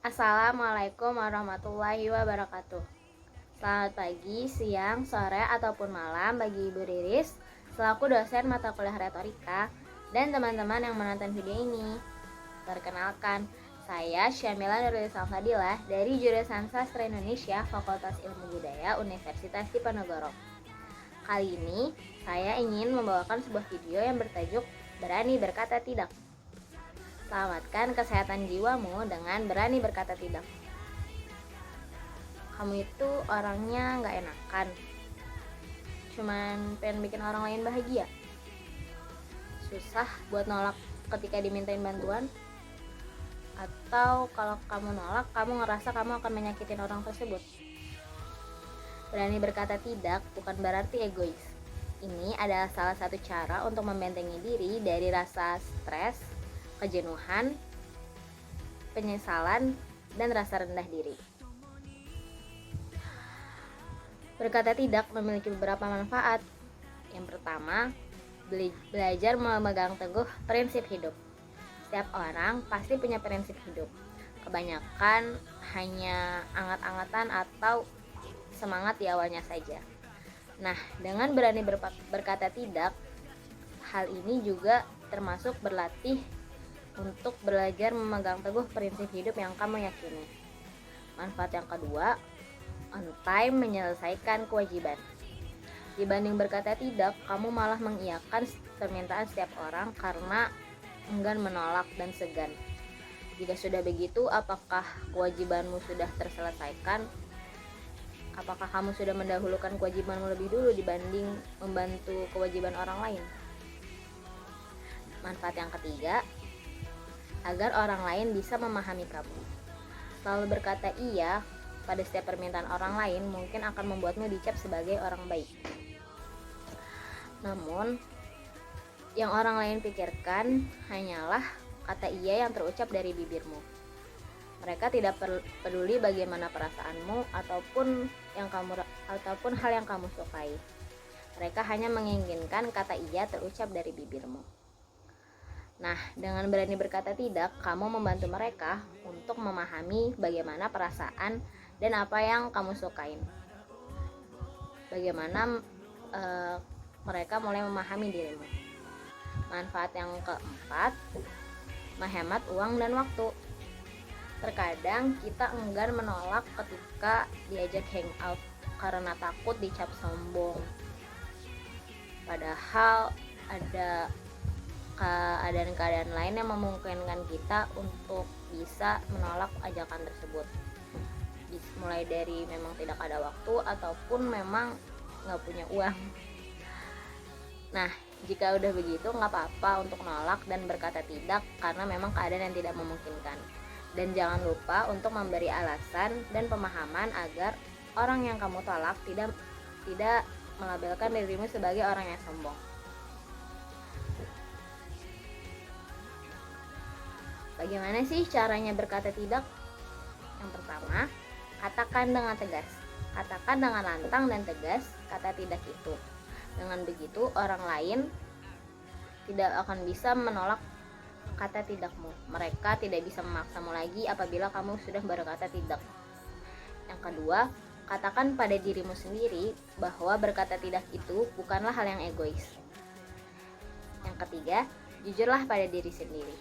Assalamualaikum warahmatullahi wabarakatuh. Selamat pagi, siang, sore, ataupun malam bagi Ibu Riris selaku dosen mata kuliah retorika dan teman-teman yang menonton video ini. Perkenalkan, saya Syamila Nurul Fadilah dari jurusan Sastra Indonesia Fakultas Ilmu Budaya Universitas Diponegoro. Kali ini saya ingin membawakan sebuah video yang bertajuk Berani Berkata Tidak. Selamatkan kesehatan jiwamu dengan berani berkata tidak. Kamu itu orangnya gak enakan, cuman pengen bikin orang lain bahagia. Susah buat nolak ketika dimintain bantuan. Atau kalau kamu nolak, kamu ngerasa kamu akan menyakitin orang tersebut. Berani berkata tidak bukan berarti egois. Ini adalah salah satu cara untuk membentengi diri dari rasa stres, kejenuhan, penyesalan, dan rasa rendah diri. Berkata tidak memiliki beberapa manfaat. Yang pertama, belajar memegang teguh prinsip hidup. Setiap orang pasti punya prinsip hidup. Kebanyakan hanya angat-angatan atau semangat di awalnya saja. Nah, dengan berani berkata tidak, hal ini juga termasuk berlatih untuk belajar memegang teguh prinsip hidup yang kamu yakini. Manfaat yang kedua, on time menyelesaikan kewajiban. Dibanding berkata tidak, kamu malah mengiyakan permintaan setiap orang karena enggan menolak dan segan. Jika sudah begitu, apakah kewajibanmu sudah terselesaikan? Apakah kamu sudah mendahulukan kewajibanmu lebih dulu dibanding membantu kewajiban orang lain? Manfaat yang ketiga, agar orang lain bisa memahami kamu. Selalu berkata iya pada setiap permintaan orang lain mungkin akan membuatmu dicap sebagai orang baik. Namun, yang orang lain pikirkan hanyalah kata iya yang terucap dari bibirmu. Mereka tidak peduli bagaimana perasaanmu ataupun hal yang kamu sukai. Mereka hanya menginginkan kata iya terucap dari bibirmu. Nah, dengan berani berkata tidak, kamu membantu mereka untuk memahami bagaimana perasaan dan apa yang kamu sukain. Bagaimana mereka mulai memahami dirimu. Manfaat yang keempat, menghemat uang dan waktu. Terkadang kita enggan menolak ketika diajak hangout karena takut dicap sombong. Padahal ada keadaan-keadaan lain yang memungkinkan kita untuk bisa menolak ajakan tersebut. Mulai dari memang tidak ada waktu ataupun memang gak punya uang. Nah, jika udah begitu gak apa-apa untuk nolak dan berkata tidak karena memang keadaan yang tidak memungkinkan. Dan jangan lupa untuk memberi alasan dan pemahaman agar orang yang kamu tolak tidak melabelkan dirimu sebagai orang yang sombong. Bagaimana sih caranya berkata tidak? Yang pertama, katakan dengan tegas. Katakan dengan lantang dan tegas kata tidak itu. Dengan begitu, orang lain tidak akan bisa menolak kata tidakmu. Mereka tidak bisa memaksamu lagi apabila kamu sudah berkata tidak. Yang kedua, katakan pada dirimu sendiri bahwa berkata tidak itu bukanlah hal yang egois. Yang ketiga, jujurlah pada diri sendiri.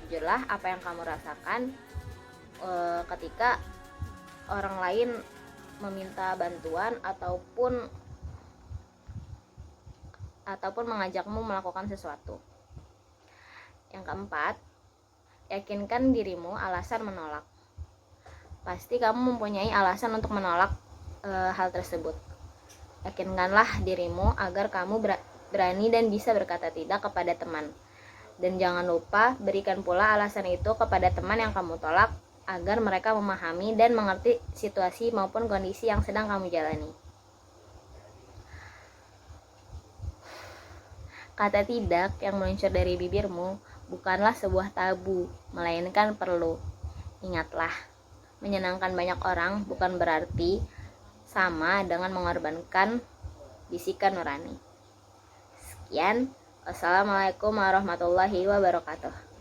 Jujurlah apa yang kamu rasakan ketika orang lain meminta bantuan ataupun mengajakmu melakukan sesuatu. Yang keempat, yakinkan dirimu alasan menolak. Pasti kamu mempunyai alasan untuk menolak hal tersebut. Yakinkanlah dirimu agar kamu berani dan bisa berkata tidak kepada teman. Dan jangan lupa berikan pula alasan itu kepada teman yang kamu tolak agar mereka memahami dan mengerti situasi maupun kondisi yang sedang kamu jalani. Kata tidak yang meluncur dari bibirmu bukanlah sebuah tabu, melainkan perlu. Ingatlah, menyenangkan banyak orang bukan berarti sama dengan mengorbankan bisikan nurani. Sekian. Wassalamualaikum warahmatullahi wabarakatuh.